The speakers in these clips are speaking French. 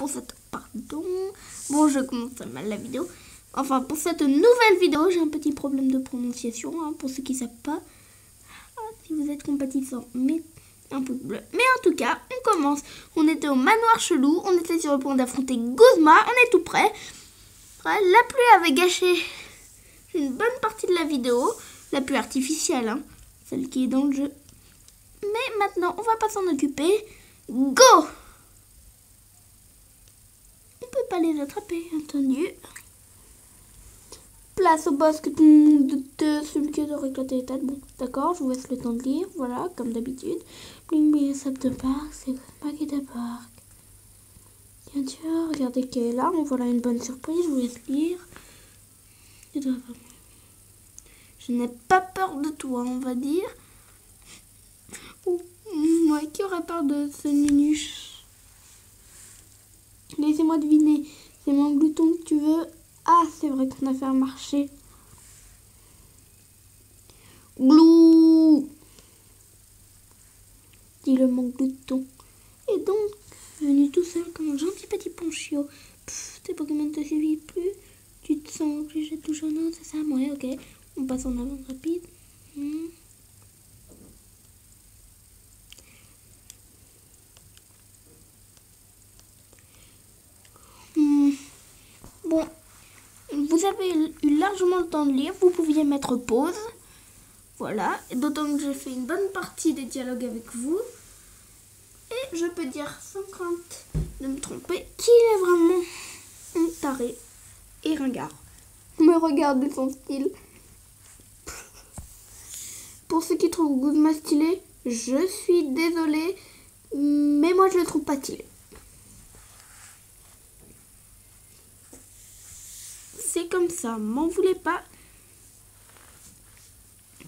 pour cette... Pardon. Bon, je commence mal la vidéo. Enfin, pour cette nouvelle vidéo, j'ai un petit problème de prononciation, hein, pour ceux qui ne savent pas. Si vous êtes compatissant, mettez un pouce bleu. Mais en tout cas, on commence. On était au manoir chelou, on était sur le point d'affronter Guzma, on est tout prêt. Ouais, la pluie avait gâché une bonne partie de la vidéo. La pluie artificielle, hein, celle qui est dans le jeu. Mais maintenant, on va pas s'en occuper. Go! On peut pas les attraper, entendu. Place au boss que tout le monde de celui qui a éclaté les têtes. Bon, d'accord, je vous laisse le temps de lire. Voilà, comme d'habitude. Bling bling, sap de parc, c'est pas qui de parc. Bien sûr, regardez qui est là. On voilà une bonne surprise, je vous laisse lire. Je n'ai pas peur de toi, on va dire. Moi, qui aurait peur de ce nunuche? Laissez-moi deviner. C'est mon glouton que tu veux. Ah, c'est vrai qu'on a fait un marché. Glou! Dit le mon glouton. Et donc, venu tout seul comme un gentil petit ponchio. Tes Pokémon ne te suffisent plus. Tu te sens obligé de toucher un autre, c'est ça? Ouais, ok. On passe en avant rapide. Bon, vous avez eu largement le temps de lire. Vous pouviez mettre pause. Voilà. D'autant que j'ai fait une bonne partie des dialogues avec vous. Et je peux dire sans crainte de me tromper qu'il est vraiment un taré et ringard. Mais regardez son style. Pour ceux qui trouvent Guzma stylé, je suis désolée, mais moi je le trouve pas stylé. C'est comme ça, m'en voulez pas.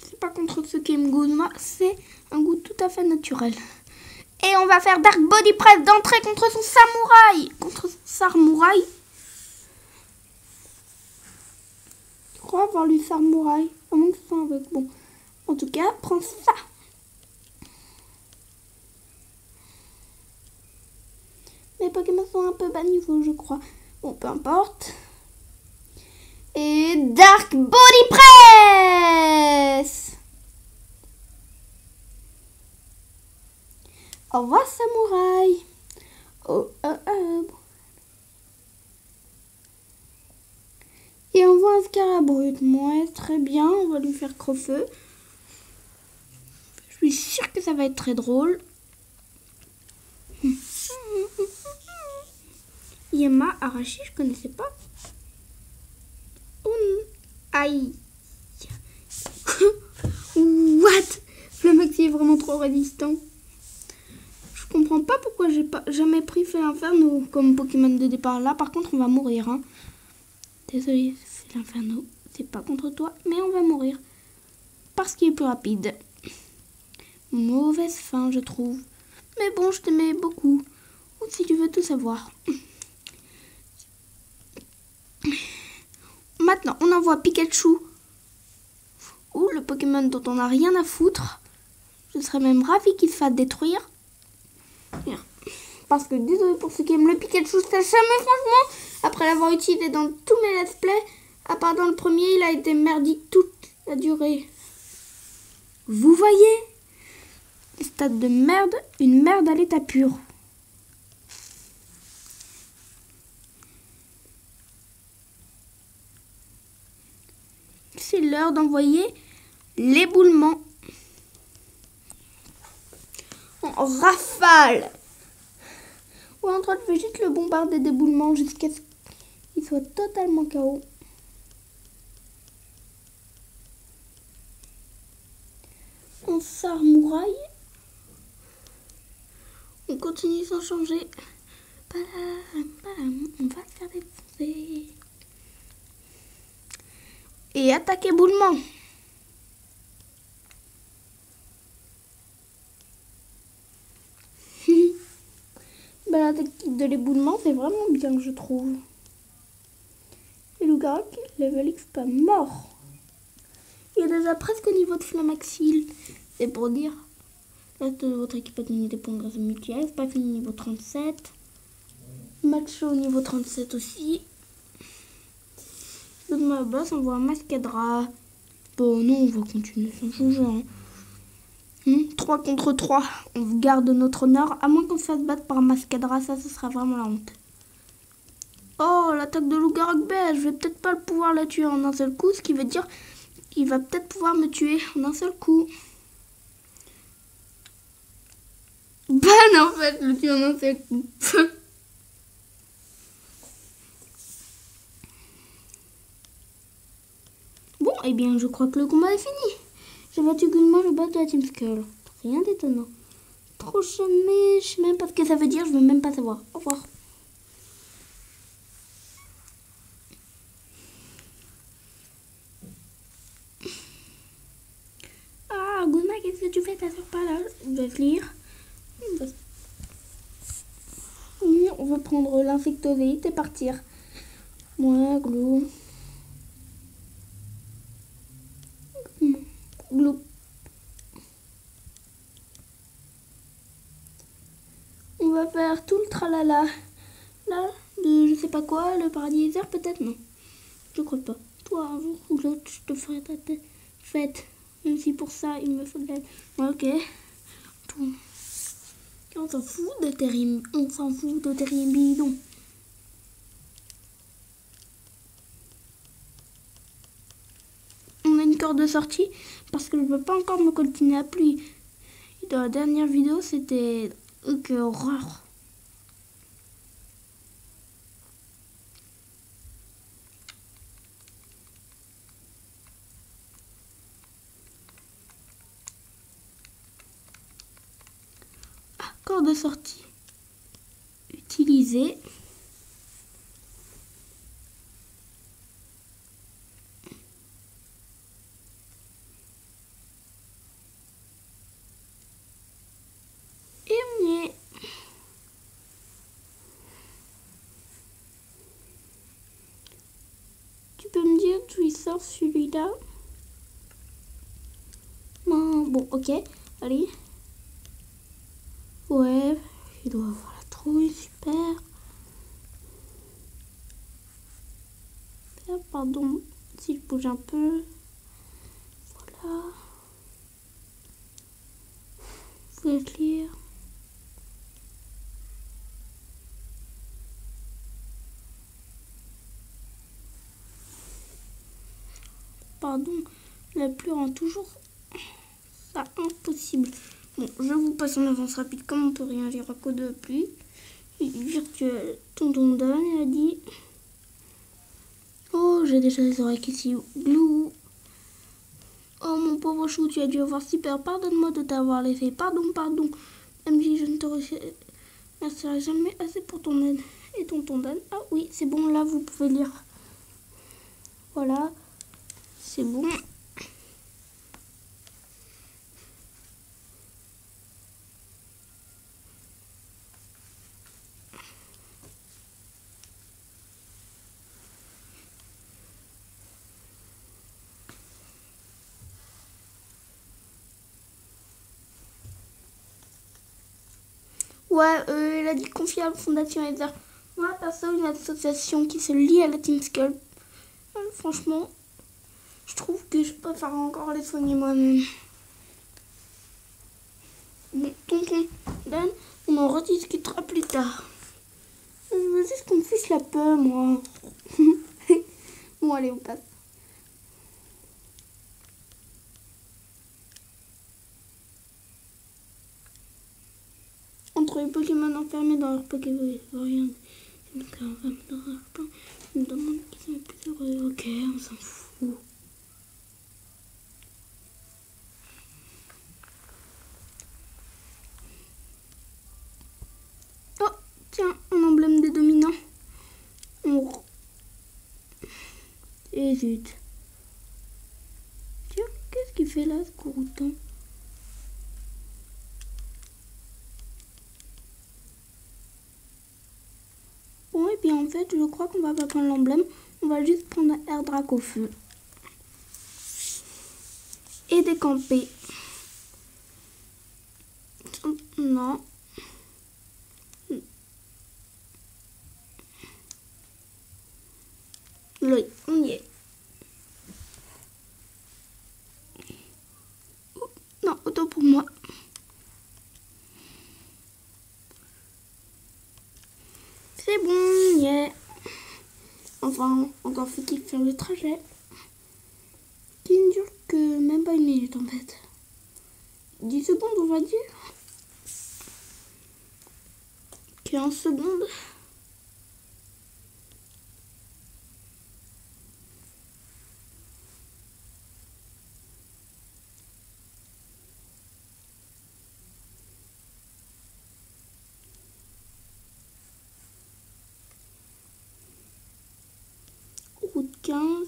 C'est pas contre ceux qui aiment Guzma, c'est un goût tout à fait naturel. Et on va faire Dark Body Press d'entrée contre son samouraï. Contre son samouraï. Je crois avoir lu samouraï. À moins que ce soit avec. Bon. En tout cas, prends ça. Les Pokémon sont un peu bas niveau, je crois. Bon, peu importe. Et Dark Body Press. Au revoir, samouraï. Et on voit un Scarabrut. Ouais, très bien. On va lui faire creux-feu. Je suis sûre que ça va être très drôle. Yama Arashi, je connaissais pas. Aïe. What? Le mec est vraiment trop résistant. Je comprends pas pourquoi j'ai pas jamais pris Feu Inferno comme Pokémon de départ. Là, par contre, on va mourir. Hein. Désolé, c'est l'Inferno. C'est pas contre toi, mais on va mourir. Parce qu'il est plus rapide. Mauvaise fin, je trouve. Mais bon, je t'aimais beaucoup. Ou si tu veux tout savoir. Maintenant, on envoie Pikachu. Ou le Pokémon dont on n'a rien à foutre. Je serais même ravie qu'il se fasse détruire. Parce que désolé pour ceux qui aiment le Pikachu, ça jamais franchement. Après l'avoir utilisé dans tous mes let's play, à part dans le premier, il a été merdique toute la durée. Vous voyez? Stade de merde, une merde à l'état pur. C'est l'heure d'envoyer l'éboulement. En rafale. Ou en train de faire juste le bombarder d'éboulement jusqu'à ce qu'il soit totalement KO. On samouraï. On continue sans changer. On va se faire défoncer. Et attaque éboulement. La technique de l'éboulement, c'est vraiment bien, je trouve. Et Lugarak, level X pas mort. Il est déjà presque au niveau de Flamaxil. C'est pour dire. Reste de votre équipe a gagné des points grâce à Multi-S. Pas fini niveau 37. Macho niveau 37 aussi. De ma base, on voit un Mascadra. Bon, non, on va continuer sans changer. Hein. 3 contre 3. On garde notre honneur. À moins qu'on se fasse battre par un Mascadra, ça, ce sera vraiment la honte. Oh, l'attaque de Loup-Garou, je vais peut-être pas pouvoir la tuer en un seul coup, ce qui veut dire qu'il va peut-être pouvoir me tuer en un seul coup. Ben en fait, le tuer en un seul coup. Bon, eh bien, je crois que le combat est fini. J'ai battu Gulma, le boss de la Team Skull. Rien d'étonnant. Prochain, mais je sais même pas ce que ça veut dire, je veux même pas savoir. Au revoir. Ah, Gulma, qu'est-ce que tu fais? T'as pas là? Je vais lire. Oui, on va prendre l'insectovite et partir. Moi, Glou. Glou. On va faire tout le tralala. Là, de je sais pas quoi, le paradis désert, peut-être non. Je crois pas. Toi, un jour ou l'autre, je te ferai ta fête. Même si pour ça, il me faut de l'aide. Ok. Tout. On s'en fout de tes rimes. On s'en fout de tes rimes bidons. On a une corde de sortie parce que je peux pas encore me coltiner à pluie. Dans la dernière vidéo, c'était... Ok, horreur. Ah, corde de sortie. Utilisée. Tu peux me dire d'où il sort celui-là? Bon, ok. Allez. Ouais, il doit avoir la trouille, super. Là, pardon, si je bouge un peu. Voilà. Vous pouvez lire. Pardon, la pluie rend toujours ça impossible. Bon, je vous passe en avance rapide comme on peut rien lire à cause de la pluie. Virtuel, tonton Dan, il a dit. Oh, j'ai déjà les oreilles ici. Glou. Oh, mon pauvre chou, tu as dû avoir si peur. Pardonne-moi de t'avoir laissé. Pardon. Même si je ne te remercierai jamais assez pour ton aide. Et tonton Dan. Ah oui, c'est bon, là, vous pouvez lire. Voilà. C'est bon. Ouais, il a dit confier à la Fondation Heather. Moi, perso, une association qui se lie à la Team Skull. Franchement, je trouve que je préfère encore les soigner moi-même. Bon, tonton Dan, on en rediscutera plus tard. Je veux juste qu'on me fiche la paix, moi. Bon, allez, on passe. Entre les Pokémon enfermés dans leur Pokémon, rien. Je me demande qui sont les plus heureux. Ok, on s'en fout. Oh, tiens, un emblème des dominants. Et zut. Tiens, qu'est-ce qu'il fait là, ce Courrouton? Bon, et puis en fait, je crois qu'on va pas prendre l'emblème. On va juste prendre un Airdrac au feu. Et décamper. Non. Oui, on y est. Oh, non, autant pour moi. C'est bon, on y est. Enfin, encore faut-il faire le trajet. Qui ne dure que même pas une minute en fait. 10 secondes, on va dire. 15 secondes. Route 15.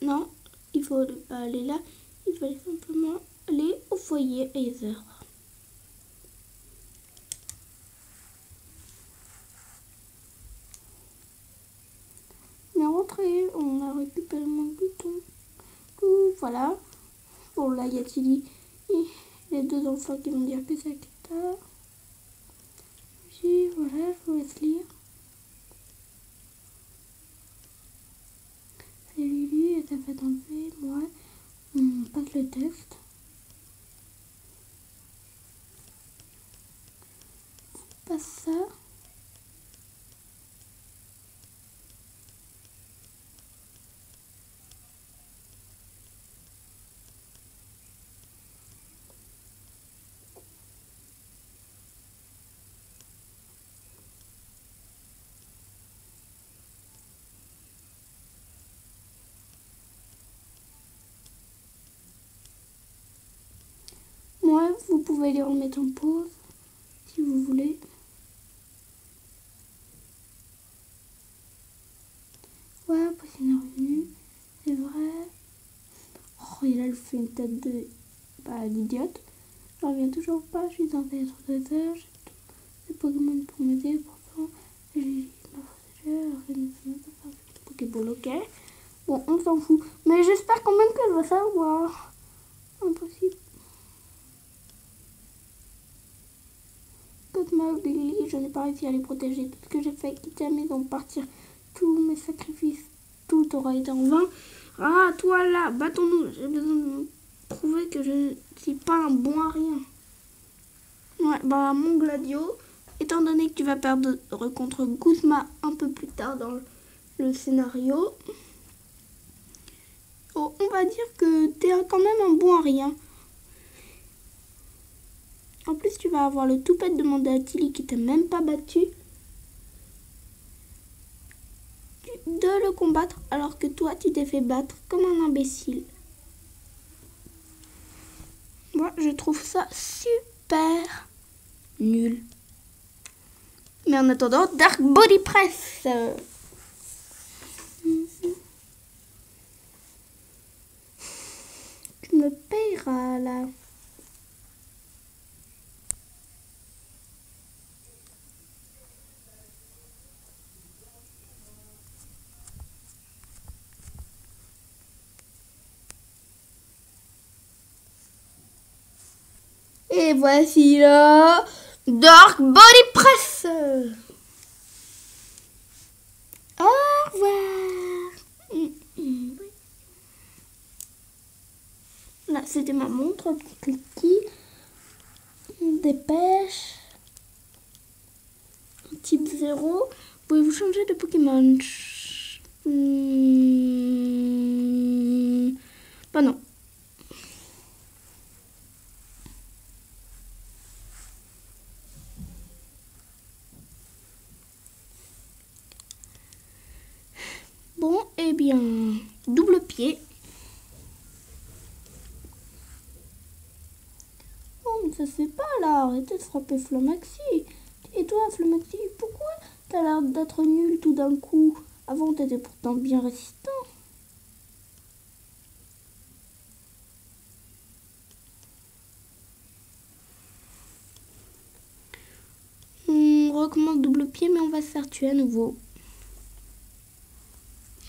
Non, il faut pas aller là. Il fallait simplement aller au foyer Heather. On est rentré, on a récupéré mon bouton. Tout, voilà. Bon, là, il y a Tilly et les deux enfants qui vont dire que c'est Akita. Puis, voilà, je vous laisse lire. C'est Lily et ça fait enlever. Moi, on passe le texte. On passe ça. Moi, vous pouvez les remettre en pause si vous voulez. Ouais, Pauline est revenue, c'est vrai. Oh, et là, elle fait une tête de d'idiote. Je reviens toujours pas, je suis censée être 2 heures. J'ai des Pokémon pour m'aider, pourtant. J'ai ma Pokéball, ok. Bon, on s'en fout. Mais j'espère quand même qu'elle va savoir. Impossible. Cosmo, Lily, je n'ai pas réussi à les protéger. Tout ce que j'ai fait, quitter la maison, partir, tous mes sacrifices, tout aura été en vain. Ah, toi là, battons-nous. J'ai besoin de prouver que je ne suis pas un bon à rien. Ouais, bah mon Gladio, étant donné que tu vas perdre contre Guzma un peu plus tard dans le scénario, oh, on va dire que tu es quand même un bon à rien. En plus, tu vas avoir le toupet de demander à Tilly qui t'a même pas battu de le combattre alors que toi, tu t'es fait battre comme un imbécile. Moi, je trouve ça super nul. Mais en attendant, Dark Body Press. Tu me payeras là. Et voici là Dark Body Press. Au revoir. Là, c'était ma montre. Clicky. Dépêche. Type 0. Pouvez-vous changer de Pokémon? Bah non. Bon, eh bien, double pied. Oh, mais ça se fait pas là. Arrêtez de frapper Flomaxi. Et toi, Flomaxi, pourquoi t'as l'air d'être nul tout d'un coup? Avant, t'étais pourtant bien résistant. On recommence double pied, mais on va se faire tuer à nouveau.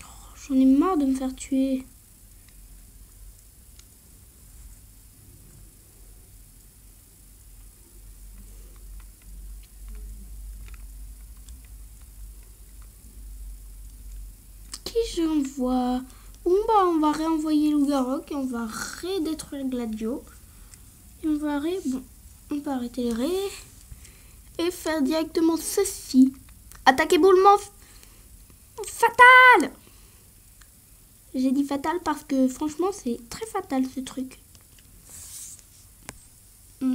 Oh, j'en ai marre de me faire tuer. qui j'envoie? Bon bah on va réenvoyer Lougarok et on va redétruire Gladio. Et on va arrêter les raies et faire directement ceci. Attaque éboulement fatal. J'ai dit fatal parce que franchement c'est très fatal ce truc.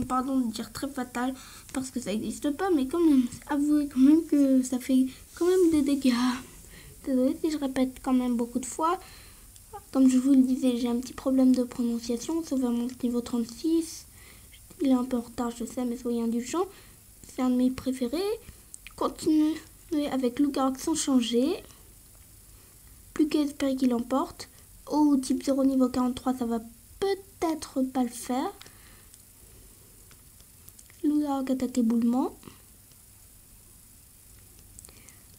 Pardon de dire très fatal parce que ça n'existe pas, mais quand même, avouez quand même que ça fait quand même des dégâts. Désolée si je répète quand même beaucoup de fois. Comme je vous le disais, j'ai un petit problème de prononciation. Sauveur monstre niveau 36. Il est un peu en retard, je sais, mais soyez indulgents. C'est un de mes préférés. Continuez avec Lougarok sans changer. Plus qu'à espérer qu'il emporte. Au type 0 niveau 43, ça va peut-être pas le faire. Lougarok attaque éboulement.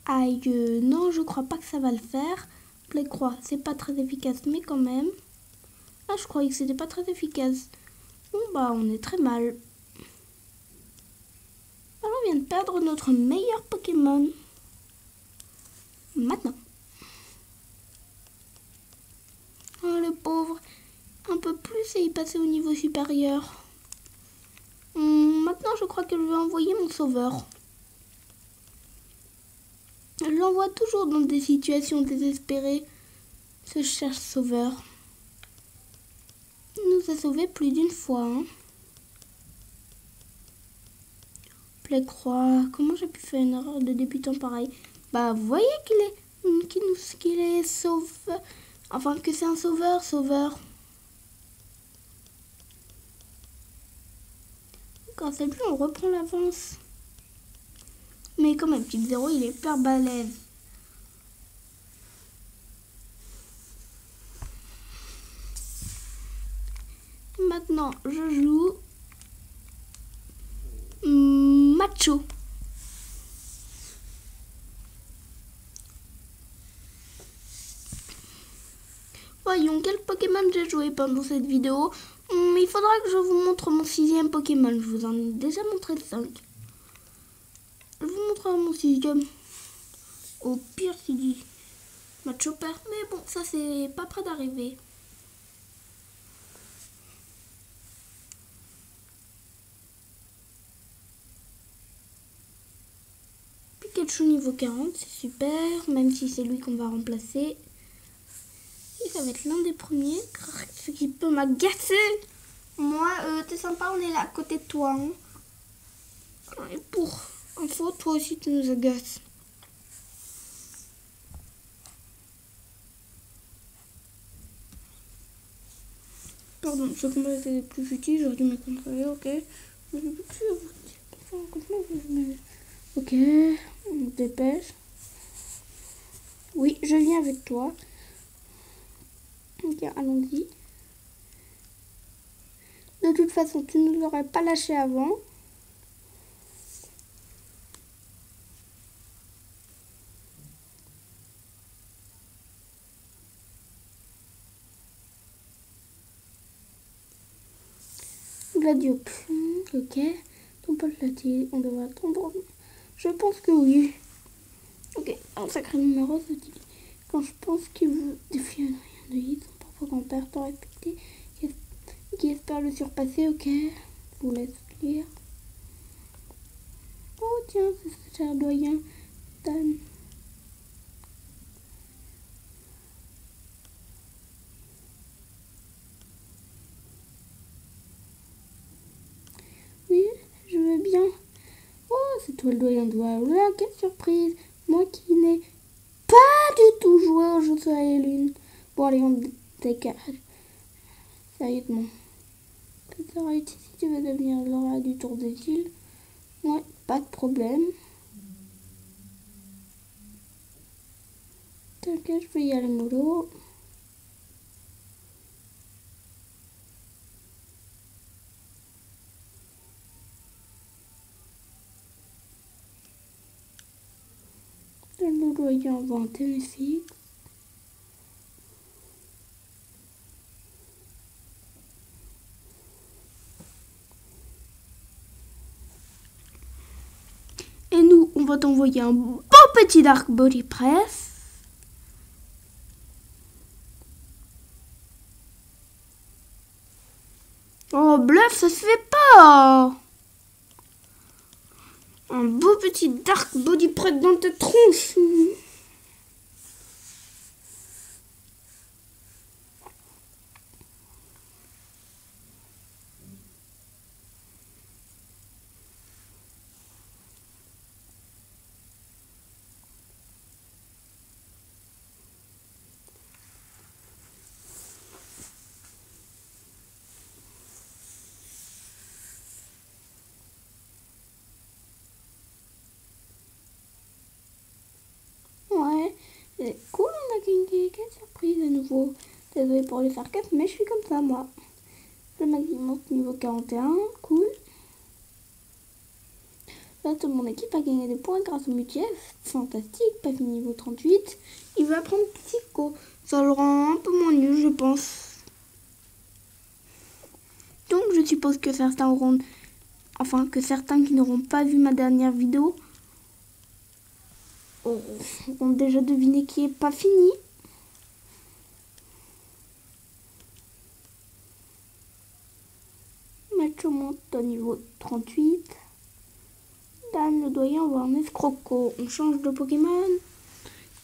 Aïe, non, je crois pas que ça va le faire. Plaie croix, c'est pas très efficace, mais quand même. Ah, je croyais que c'était pas très efficace. Bon, bah, on est très mal. Alors, on vient de perdre notre meilleur Pokémon. Maintenant. Oh, le pauvre. Un peu plus et il passait au niveau supérieur. Maintenant, je crois que je vais envoyer mon sauveur. Je l'envoie toujours dans des situations désespérées. Ce cher sauveur. Il nous a sauvés plus d'une fois. Hein. Plaie croix. Comment j'ai pu faire une erreur de débutant pareil? Bah, vous voyez qu'il est sauveur. Enfin, que c'est un sauveur. Grâce à lui, on reprend l'avance. Mais quand même, type 0, il est hyper balèze. Maintenant, je joue Macho. Voyons, quel Pokémon j'ai joué pendant cette vidéo. Il faudra que je vous montre mon 6e Pokémon. Je vous en ai déjà montré 5. Je vous montrerai mon 6e. Au pire, s'il dit Macho perd. Mais bon, ça c'est pas près d'arriver. Pikachu niveau 40, c'est super. Même si c'est lui qu'on va remplacer. Et ça va être l'un des premiers. Ce qui peut m'agacer. Moi, t'es sympa, on est là à côté de toi. Hein. Et pour info, toi aussi tu nous agaces. Pardon, ce combat était plus futile, j'aurais dû me contrôler, ok. Ok, on se dépêche. Oui, je viens avec toi. Ok, allons-y. De toute façon, tu ne nous aurais pas lâché avant. Gladio, ok. Ton pote l'a-t-il? On devrait attendre. Je pense que oui. Ok, un sacré numéro, ça dit. Quand je pense qu'il vous défie rien de hit, son propre grand-père tant respecté, qui espère le surpasser, ok. Je vous laisse lire. Oh tiens, c'est ce cher doyen Dan. Oui, je veux bien. Oh, c'est toi le doyen doigt. Là, quelle surprise. Moi qui n'ai pas du tout joué au jeu Soleil et Lune. Bon, allez, on décale. Sérieusement. Ça aurait été si tu veux devenir Laura du Tour des îles. Ouais, pas de problème. T'inquiète, je vais y aller mollo. Le doyen va en Tennessee. Et nous, on va t'envoyer un beau petit Dark Body Press. Oh, bluff, ça se fait pas. Un beau petit dark body prep dans ta tronche. Ouais, c'est cool, on a gagné. Quelle surprise à nouveau. Désolée pour les sarcasmes, mais je suis comme ça, moi. Le maximum niveau 41, cool. Là, toute mon équipe a gagné des points grâce au mutuel. Fantastique, pas fini niveau 38. Il va prendre Psycho. Ça le rend un peu moins nul, je pense. Donc, je suppose que certains auront... Enfin, que certains qui n'auront pas vu ma dernière vidéo auront déjà deviné qui est pas fini. Match monte au niveau 38. Dan, le doyen, on va un escroco. On change de Pokémon.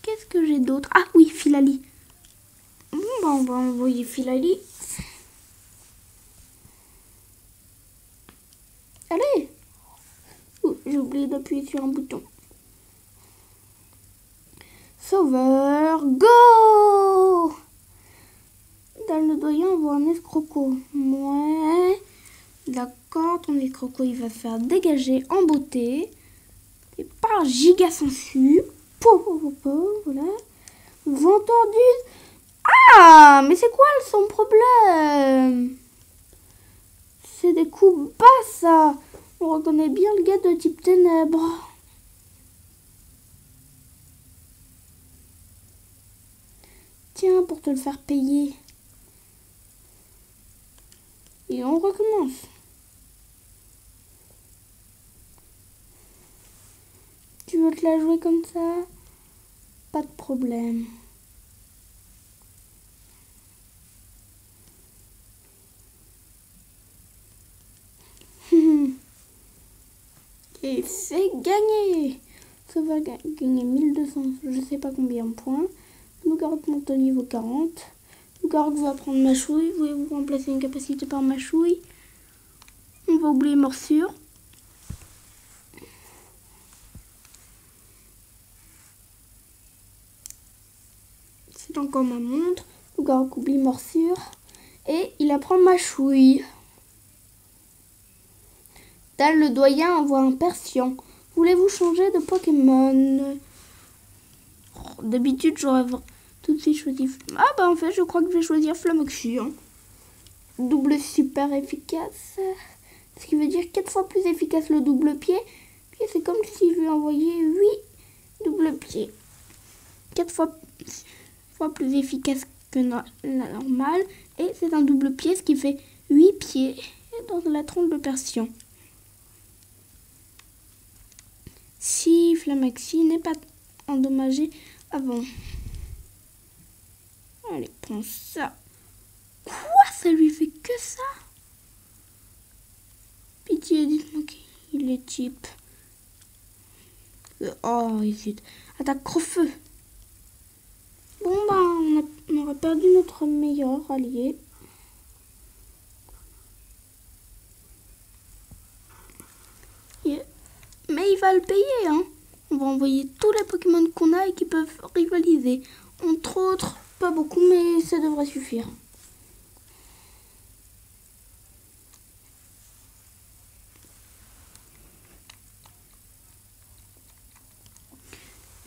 Qu'est-ce que j'ai d'autre? Ah oui, Filali. Bon, bah, on va envoyer Filali. Allez! Oh, j'ai oublié d'appuyer sur un bouton. Sauveur, go! Dan, le doyen, on voit un escroco. Ouais. D'accord, ton escroco, il va se faire dégager en beauté. Et par giga sensu. Voilà. Ventordu. Ah, mais c'est quoi son problème? C'est des coups bas, ça. On reconnaît bien le gars de type ténèbres. Tiens, pour te le faire payer. Et on recommence. Tu veux te la jouer comme ça? Pas de problème. Et c'est gagné. Ça va gagner 1200, je sais pas combien de points. Nougat monte au niveau 40. Nougat va prendre Machouille. Voulez-vous remplacer une capacité par Machouille? On va oublier morsure. C'est encore ma montre. Nougat oublie morsure. Et il apprend Machouille. Dan, le doyen, envoie un Persian. Voulez-vous changer de Pokémon? D'habitude, j'aurais tout de suite choisi... Ah bah en fait, je crois que je vais choisir Flamoxy. Hein. Double super efficace. Ce qui veut dire 4 fois plus efficace le double pied. Puis c'est comme si je lui envoyais 8 double pieds. 4 fois plus efficace que la normale. Et c'est un double pied, ce qui fait 8 pieds dans la trompe de Persian. Si Flamaxi n'est pas endommagé avant. Allez, prends ça. Quoi? Ça lui fait que ça? Pitié, dites-moi qu'il est type. Oh, zut. Attaque Crofeu. Bon, bah, on aura perdu notre meilleur allié. Mais il va le payer, hein. On va envoyer tous les Pokémon qu'on a et qui peuvent rivaliser. Entre autres, pas beaucoup, mais ça devrait suffire.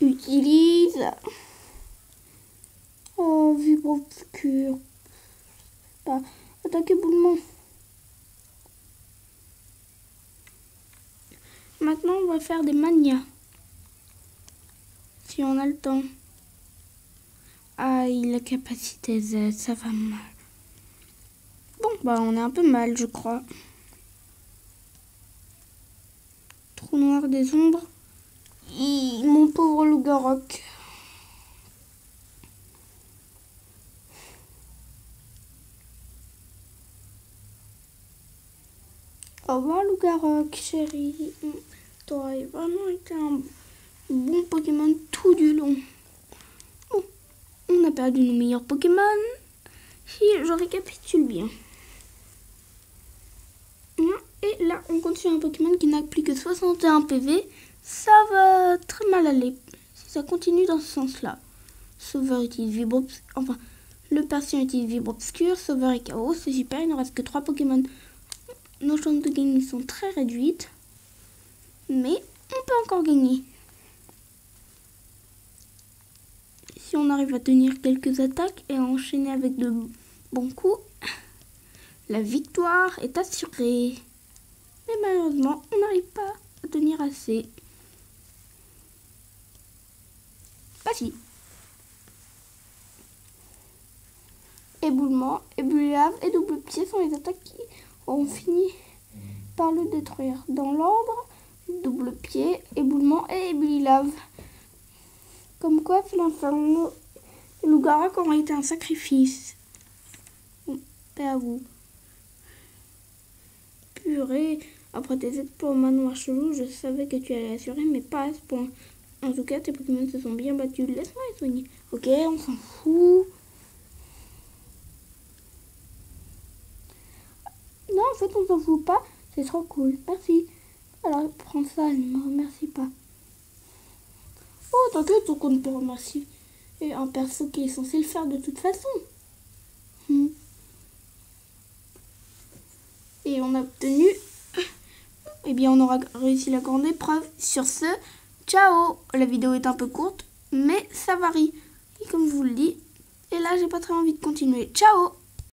Utilise. Oh, vibro-obscur. Pas attaquer boulement. Maintenant, on va faire des manias. Si on a le temps. Ah, il a capacité Z, ça va mal. Bon, bah, on est un peu mal, je crois. Trou noir des ombres. Mon pauvre Lougarok. Au revoir, Loup-Garou, chérie. T'aurais vraiment été un bon Pokémon tout du long. Bon, on a perdu nos meilleurs Pokémon. Si je récapitule bien. Et là, on compte sur un Pokémon qui n'a plus que 61 PV. Ça va très mal aller si ça continue dans ce sens-là. Sauveur utilise Vibro-Obscur. Enfin, le Persian utilise Vibro-Obscur. Sauveur et KO, c'est super. Il ne reste que 3 Pokémon. Nos chances de gagner sont très réduites. Mais on peut encore gagner. Si on arrive à tenir quelques attaques et à enchaîner avec de bons coups, la victoire est assurée. Mais malheureusement, on n'arrive pas à tenir assez. Bah si. Éboulement, ébulliave et double pied sont les attaques qui auront fini par le détruire. Dans l'ordre, double pied, éboulement et ébulliave. Comme quoi, c'est l'inferno. Le Loup-Garou aurait été un sacrifice. Paix à vous. Purée, après tes exploits au manoir chelou, je savais que tu allais assurer, mais pas à ce point. En tout cas, tes Pokémon se sont bien battus. Laisse-moi les soigner. Ok, on s'en fout. Non, en fait, on s'en fout pas. C'est trop cool. Merci. Alors, prends ça, ne me remercie pas. Oh, t'inquiète, on ne peut remercier un perso qui est censé le faire de toute façon. Et on a obtenu... Eh bien, on aura réussi la grande épreuve. Sur ce, ciao. La vidéo est un peu courte, mais ça varie. Et comme je vous le dis, et là, j'ai pas très envie de continuer. Ciao.